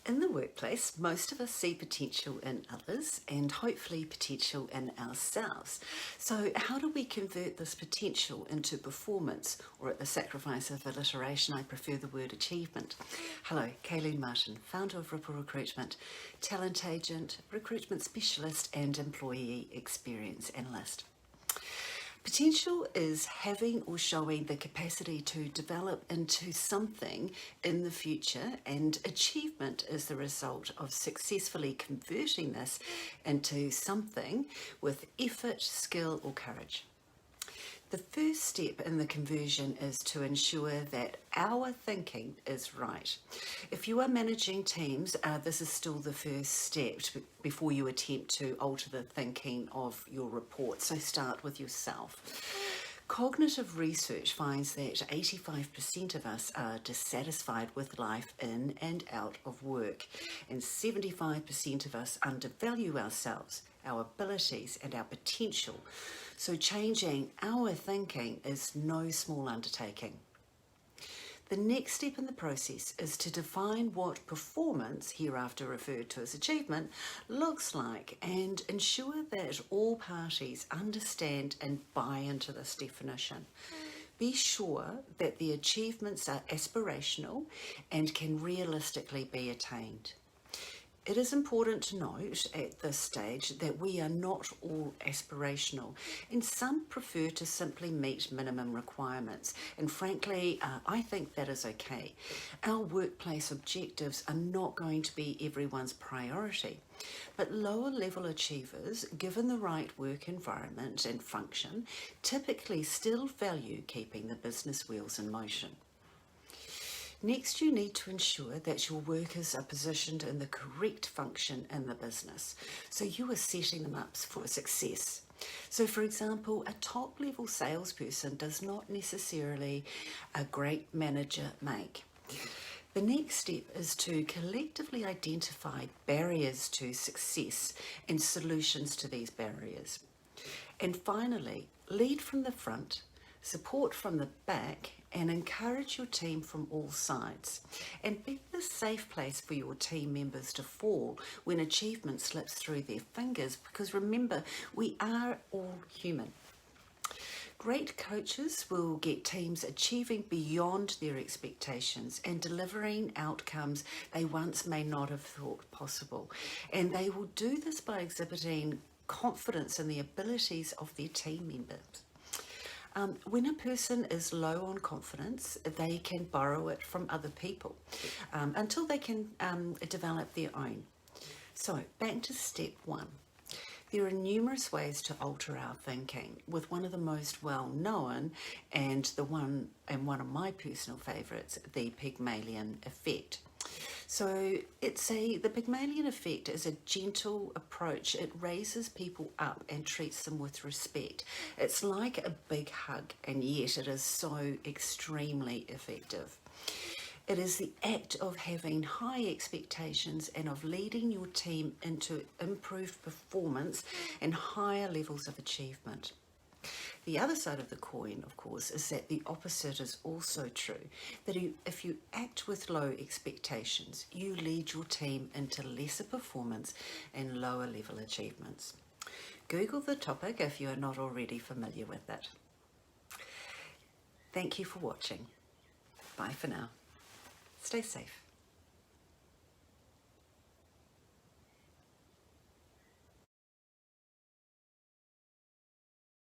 In the workplace, most of us see potential in others and hopefully potential in ourselves. So how do we convert this potential into performance, or at the sacrifice of alliteration, I prefer the word achievement? Hello, Kayleen Martin, founder of Ripple Recruitment, talent agent, recruitment specialist and employee experience analyst. Potential is having or showing the capacity to develop into something in the future, and achievement is the result of successfully converting this into something with effort, skill or courage. The first step in the conversion is to ensure that our thinking is right. If you are managing teams, this is still the first step before you attempt to alter the thinking of your report. So start with yourself. Cognitive research finds that 85% of us are dissatisfied with life in and out of work, and 75% of us undervalue ourselves, our abilities and our potential. So changing our thinking is no small undertaking. The next step in the process is to define what performance, hereafter referred to as achievement, looks like, and ensure that all parties understand and buy into this definition. Be sure that the achievements are aspirational and can realistically be attained. It is important to note at this stage that we are not all aspirational, and some prefer to simply meet minimum requirements, and frankly I think that is okay. Our workplace objectives are not going to be everyone's priority, but lower level achievers, given the right work environment and function, typically still value keeping the business wheels in motion. Next, you need to ensure that your workers are positioned in the correct function in the business, so you are setting them up for success. So for example, a top-level salesperson does not necessarily a great manager make. The next step is to collectively identify barriers to success and solutions to these barriers. And finally, lead from the front, support from the back, and encourage your team from all sides. And be the safe place for your team members to fall when achievement slips through their fingers, because remember, we are all human. Great coaches will get teams achieving beyond their expectations and delivering outcomes they once may not have thought possible. And they will do this by exhibiting confidence in the abilities of their team members. When a person is low on confidence, they can borrow it from other people until they can develop their own. So back to step one. There are numerous ways to alter our thinking, with one of the most well-known and one of my personal favourites, the Pygmalion Effect. So the Pygmalion Effect is a gentle approach. It raises people up and treats them with respect. It's like a big hug, and yet it is so extremely effective. It is the act of having high expectations and of leading your team into improved performance and higher levels of achievement. The other side of the coin, of course, is that the opposite is also true, that if you act with low expectations, you lead your team into lesser performance and lower level achievements. Google the topic if you are not already familiar with it. Thank you for watching. Bye for now. Stay safe.